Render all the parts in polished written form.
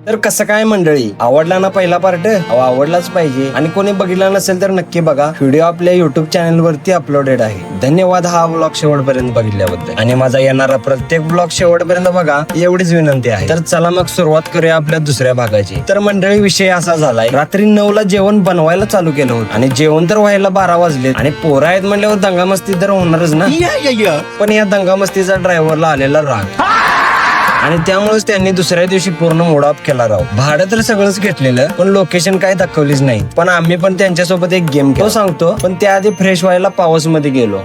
तर कसं काय मंडळी, आवडला ना पहिला पार्ट? आवडलाच पाहिजे आणि कोणी बघितला नसेल तर नक्की बघा. व्हिडिओ आपल्या युट्यूब चॅनल वरती अपलोडेड आहे. धन्यवाद हा ब्लॉग शेवटपर्यंत बघितल्याबद्दल. आणि माझा येणारा प्रत्येक ब्लॉग शेवटपर्यंत बघा एवढीच विनंती आहे. तर चला मग सुरुवात करूया आपल्या दुसऱ्या भागाची. तर मंडळी विषय असा झालाय, रात्री 9ला जेवण बनवायला चालू केलं होतं आणि जेवण तर व्हायला 12 वाजले आणि पोरं आहेत म्हणल्यावर दंगामस्ती तर होणारच ना. पण या दंगामस्तीचा ड्रायव्हरला आलेला राग आणि त्यामुळेच त्यांनी दुसऱ्या दिवशी पूर्ण मूड ऑफ केला राव. भाडं तर सगळंच घेतलेलं पण लोकेशन काय दाखवलीच नाही. पण आम्ही पण त्यांच्यासोबत एक गेम तो सांगतो, पण त्याआधी फ्रेश व्हायला पाऊस मध्ये गेलो.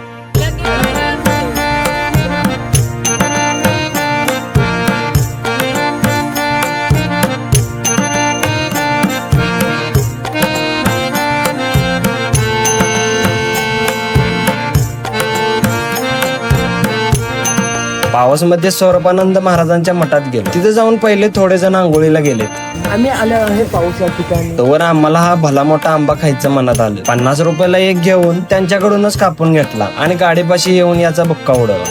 पावस मध्ये सौरभानंद महाराजांच्या मठात गेलो. तिथे जाऊन पहिले थोडे जण आंघोळीला गेलेत. आम्ही आलो आहे पाऊस या ठिकाणी. तोवर आम्हाला हा भला मोठा आंबा खायचं मनात आलं. 50 रुपयाला एक घेऊन त्यांच्याकडूनच कापून घेतला आणि गाडीपाशी येऊन याचा बुक्का उडवला.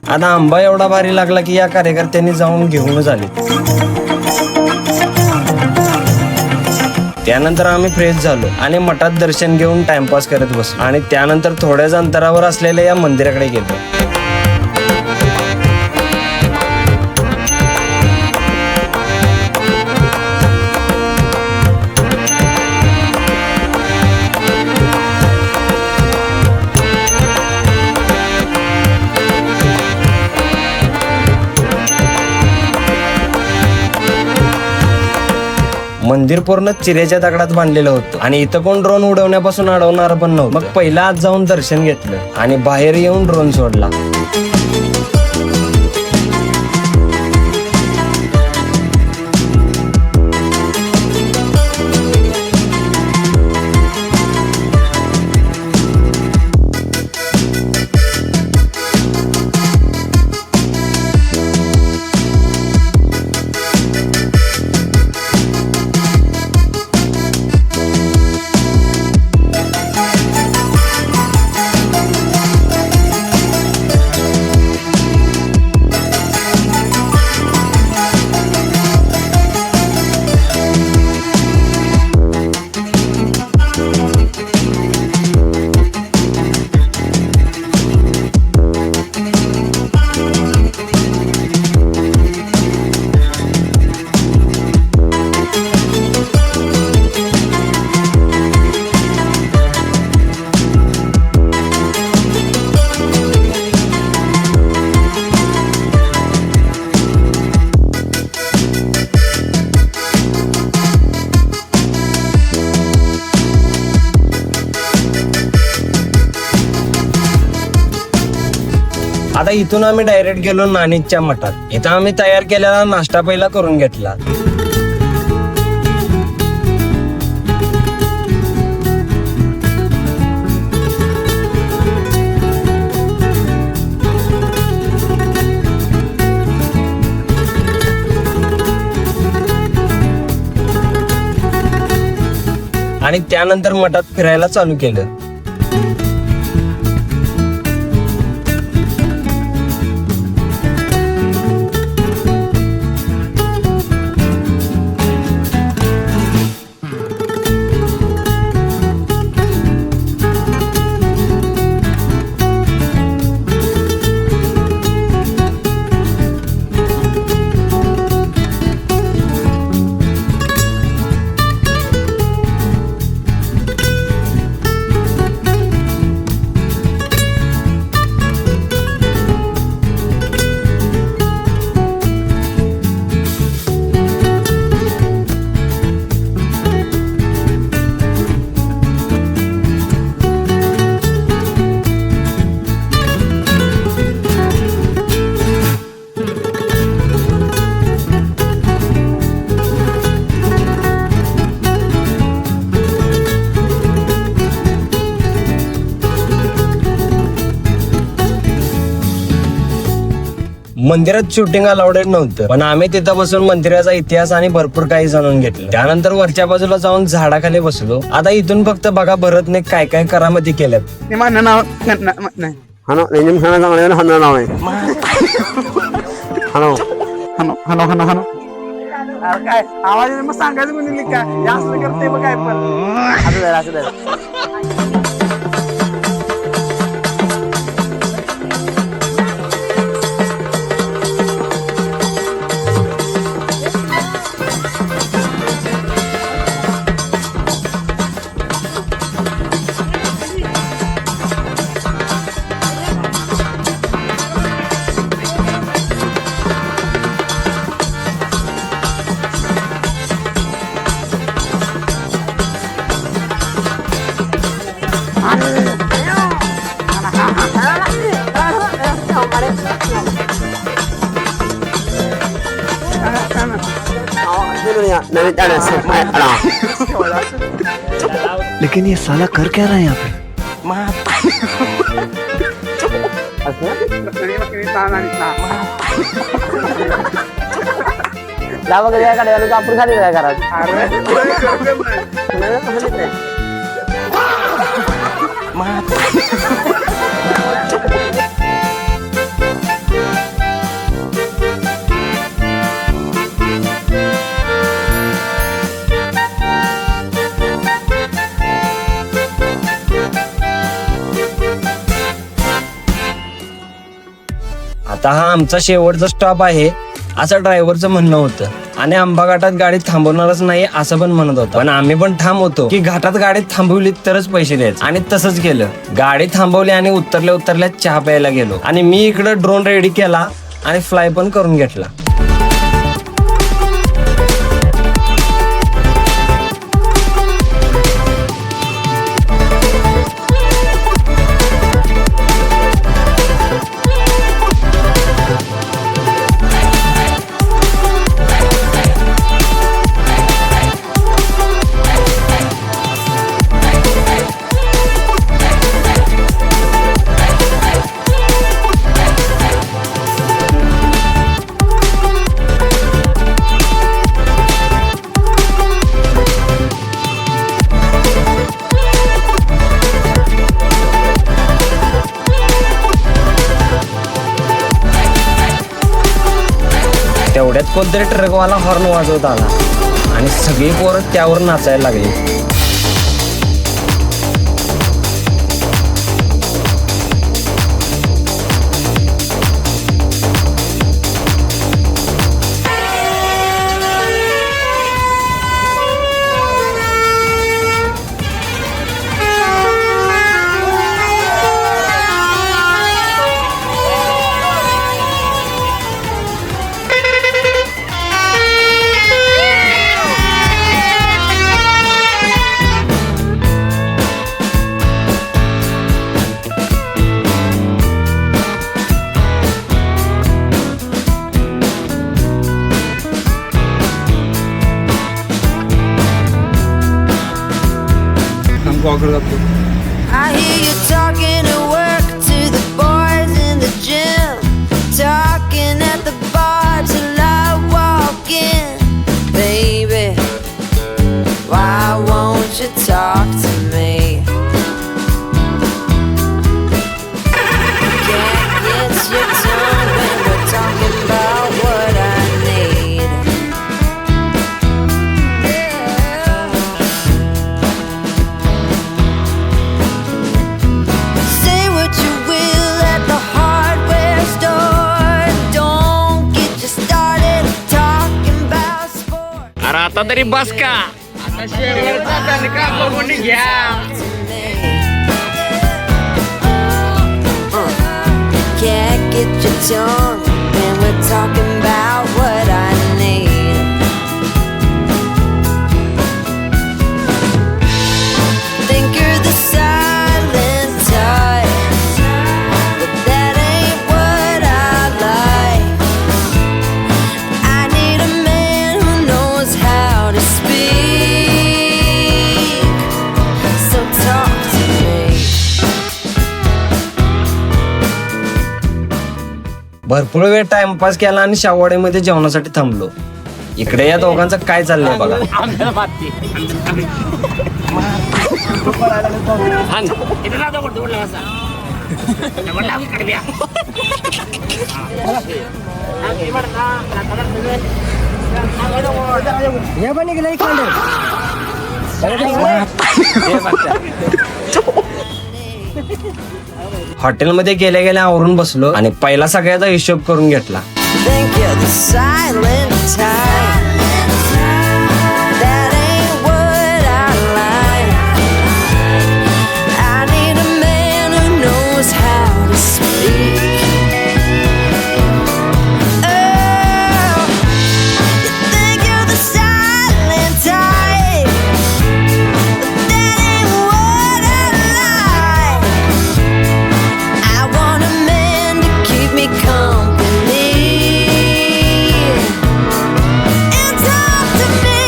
आता आंबा एवढा भारी लागला की या कार्यकर्त्यांनी जाऊन घेऊनच आले. त्यानंतर आम्ही फ्रेश झालो आणि मठात दर्शन घेऊन टाइमपास करत बसलो आणि त्यानंतर थोड्याच अंतरावर असलेल्या या मंदिराकडे गेलो. मंदिर पूर्ण चिरेच्या दगडात बांधलेलं होतं आणि इथं कोण ड्रोन उडवण्यापासून अडवणार पण नव्हतं. मग पहिला आत जाऊन दर्शन घेतलं आणि बाहेर येऊन ड्रोन सोडला. आता इथून आम्ही डायरेक्ट गेलो नानीच्या मठात. इथं आम्ही तयार केलेला नाश्ता पहिला करून घेतला. आणि त्यानंतर मठात फिरायला चालू केलं. मंदिरात शूटिंग अलाउडेड नव्हतं, पण आम्ही तिथं बसून मंदिराचा इतिहास आणि भरपूर काही जाणून घेतलं. त्यानंतर वरच्या बाजूला जाऊन झाडाखाली बसलो. आता इथून फक्त बघा भरतने काय काय करामती केल्यात. हनो नेजम खाना चांगला हनो नाव आहे हनो हनो हनो हनो हनो काय आवाज मग सांगायचं म्हणून का जास्त करते मग काय पण असं लेकिन ये साला कर क्या रहा है यहाँ पे? लावा गया का डायलॉग आपण खाली काय करायचं आता हा आमचा शेवटचा स्टॉप आहे असं ड्रायव्हरचं म्हणणं होतं. आणि आंबा घाटात गाडी थांबवणारच नाही असं पण म्हणत होता. पण आम्ही पण ठाम होतो की घाटात गाडी थांबवली तरच पैसे द्यायचे. आणि तसंच केलं. गाडी थांबवली आणि उतरल्या चहा प्यायला गेलो. आणि मी इकडं ड्रोन रेडी केला आणि फ्लाय पण करून घेतला. तेवढ्यात कोणतरी ट्रकवाला हॉर्न वाजवत आला आणि सगळी पोरं त्यावर नाचायला लागली. I hear you talking at work to the boys in the gym, talking at the bar till I walk in. Baby, why won't you talk to me? Can't get your tongue when we're talking about what I need. Say what you will at the hardware store. Don't get you started talking about sport. अरे आता तरी बस का. Can't get your tongue when we're talking about what I need. Think you're the silent type, but that ain't what I like. I need a man who knows how to speak, so talk to me. भरपूर वेळ timepass केला आणि शाववाडीमध्ये जेवणासाठी थांबलो. इकडे या दोघांचं काय चाललंय बघा. हॉटेलमध्ये गेल्या गेल्या आवरून बसलो आणि पहिला सगळ्याचा हिशोब करून घेतला. Think you're the silent type. That ain't what I like. I need a man who knows how to speak. Oh, you think you're the silent type. That ain't what I like. I want a man to keep me company. It's up to me.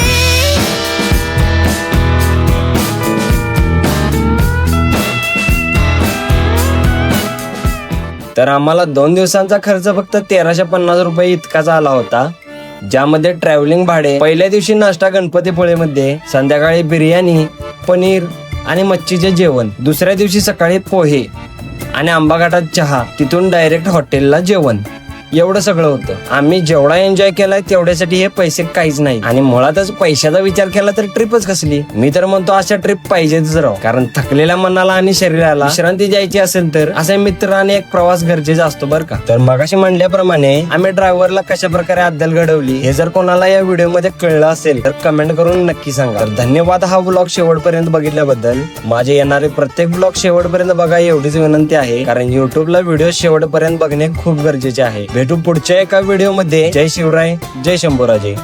तर आम्हाला 2 दिवसांचा खर्च फक्त 1350 रुपये इतकाच आला होता, ज्यामध्ये ट्रॅव्हलिंग भाडे, पहिल्या दिवशी नाश्ता गणपतीपुळेमध्ये, संध्याकाळी बिर्याणी, पनीर आणि मच्छीचे जेवण, दुसऱ्या दिवशी सकाळी पोहे आणि आंबाघाटात चहा, तिथून डायरेक्ट हॉटेलला जेवण, एवढं सगळं होतं. आम्ही जेवढा एन्जॉय केलाय तेवढ्यासाठी हे पैसे काहीच नाही. आणि मुळातच पैशाचा विचार केला तर ट्रिपच कसली. मी तर म्हणतो अशा ट्रिप पाहिजेच राव, कारण थकलेल्या मनाला आणि शरीराला विश्रांती द्यायची असेल तर असे मित्र आणि एक प्रवास गरजेचा असतो बरं का. तर मगाशी म्हणल्याप्रमाणे आम्ही ड्रायव्हरला कशा प्रकारे अद्दल घडवली हे जर कोणाला या व्हिडिओ मध्ये कळलं असेल तर कमेंट करून नक्की सांगा. तर धन्यवाद हा ब्लॉग शेवटपर्यंत बघितल्याबद्दल. माझे येणारे प्रत्येक ब्लॉग शेवटपर्यंत बघा एवढीच विनंती आहे, कारण युट्यूबला व्हिडिओ शेवटपर्यंत बघणे खूप गरजेचे आहे. भेटू पुढच्या एका व्हिडिओ मध्ये. जय शिवराय, जय शंभूराजे.